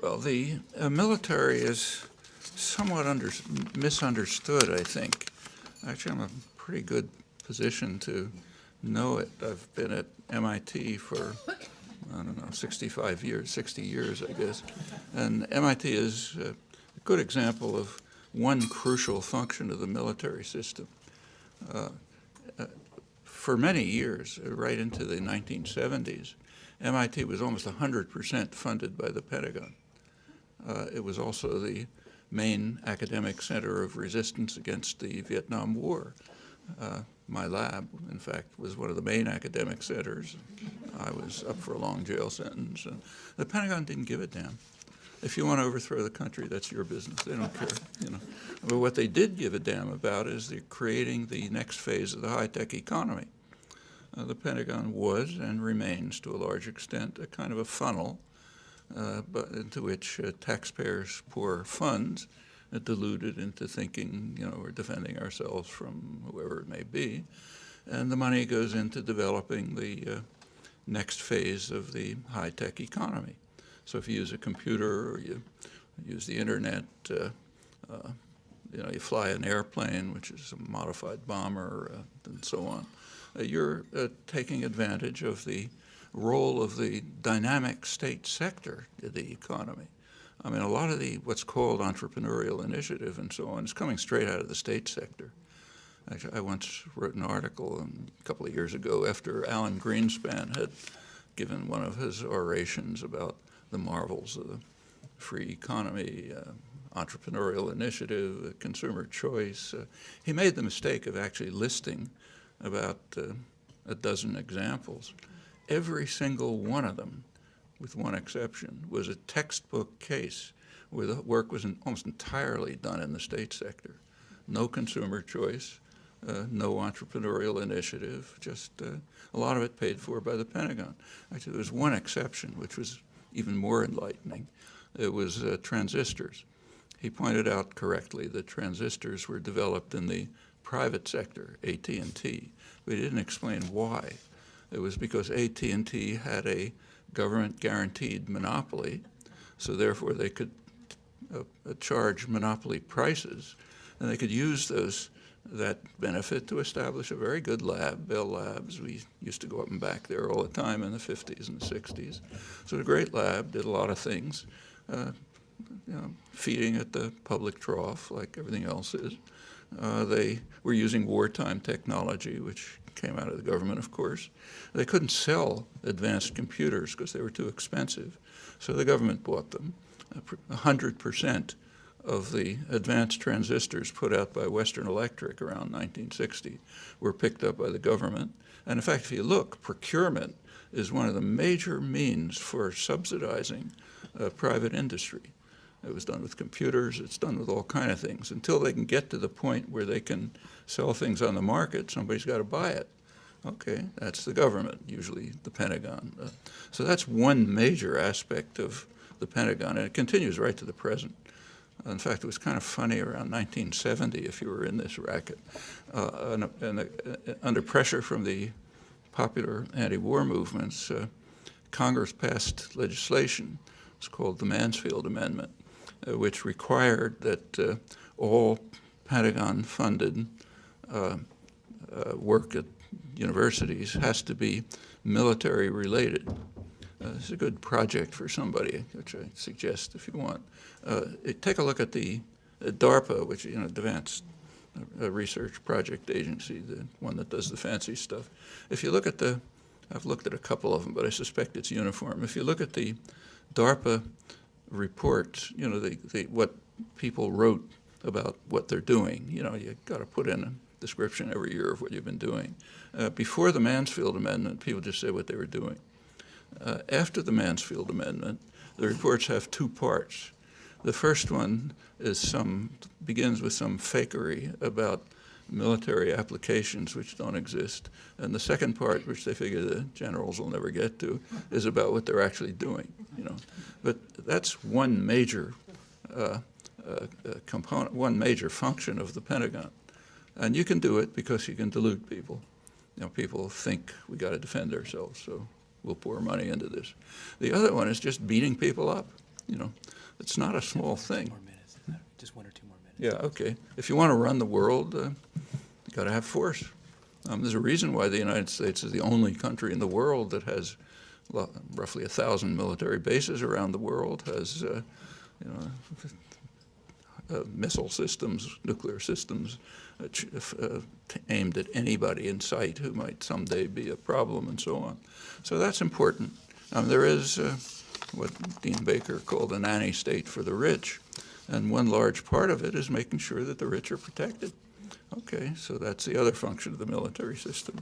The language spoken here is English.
Well, the military is somewhat misunderstood, I think. Actually, I'm in a pretty good position to know it. I've been at MIT for, I don't know, 65 years, 60 years, I guess. And MIT is a good example of one crucial function of the military system. For many years, right into the 1970s, MIT was almost 100% funded by the Pentagon. It was also the main academic center of resistance against the Vietnam War. My lab, in fact, was one of the main academic centers. I was up for a long jail sentence. The Pentagon didn't give a damn. If you want to overthrow the country, that's your business. They don't care, you know. But what they did give a damn about is creating the next phase of the high-tech economy. The Pentagon was and remains, to a large extent, a kind of a funnel but into which taxpayers pour funds diluted into thinking, you know, we're defending ourselves from whoever it may be. And the money goes into developing the next phase of the high-tech economy. So if you use a computer or you use the internet, you know, you fly an airplane, which is a modified bomber, and so on, you're taking advantage of the role of the dynamic state sector in the economy. I mean, a lot of what's called entrepreneurial initiative and so on is coming straight out of the state sector. Actually, I once wrote an article a couple of years ago after Alan Greenspan had given one of his orations about the marvels of the free economy, entrepreneurial initiative, consumer choice. He made the mistake of actually listing about a dozen examples. Every single one of them, with one exception, was a textbook case where the work was almost entirely done in the state sector. No consumer choice, no entrepreneurial initiative, just a lot of it paid for by the Pentagon. Actually, there was one exception, which was even more enlightening. It was transistors. He pointed out correctly that transistors were developed in the private sector, AT&T, but he didn't explain why. It was because AT&T had a government-guaranteed monopoly, so therefore they could charge monopoly prices, and they could use that benefit to establish a very good lab, Bell Labs. We used to go up and back there all the time in the 50s and 60s. So a great lab, did a lot of things, you know, feeding at the public trough like everything else is. They were using wartime technology, which came out of the government, of course. They couldn't sell advanced computers because they were too expensive, so the government bought them. 100% of the advanced transistors put out by Western Electric around 1960 were picked up by the government. And in fact, if you look, procurement is one of the major means for subsidizing private industry. It was done with computers, it's done with all kinds of things. Until they can get to the point where they can sell things on the market, somebody's got to buy it. Okay, that's the government, usually the Pentagon. So that's one major aspect of the Pentagon, and it continues right to the present. In fact, it was kind of funny around 1970, if you were in this racket, under pressure from the popular anti-war movements, Congress passed legislation. It's called the Mansfield Amendment, which required that all Pentagon-funded work at universities has to be military-related. It's a good project for somebody, which I suggest if you want. Take a look at the DARPA, which is, you know, Advanced Research Project Agency, the one that does the fancy stuff. If you look at I've looked at a couple of them, but I suspect it's uniform. If you look at the DARPA reports, you know, what people wrote about what they're doing, you know, you got to put in a description every year of what you've been doing. Before the Mansfield Amendment, people just said what they were doing. After the Mansfield Amendment, the reports have two parts. The first one begins with some fakery about military applications which don't exist. And the second part, which they figure the generals will never get to, is about what they're actually doing, you know. But that's one major component, one major function of the Pentagon. And you can do it because you can delude people. You know, people think we got to defend ourselves, so we'll pour money into this. The other one is just beating people up, you know. It's not a small thing. More minutes. Just 1 or 2 more minutes. Yeah, okay. If you want to run the world, you got to have force. There's a reason why the United States is the only country in the world that has roughly 1,000 military bases around the world, has missile systems, nuclear systems aimed at anybody in sight who might someday be a problem, and so on. So that's important. There is what Dean Baker called a nanny state for the rich, and one large part of it is making sure that the rich are protected. Okay, so that's the other function of the military system.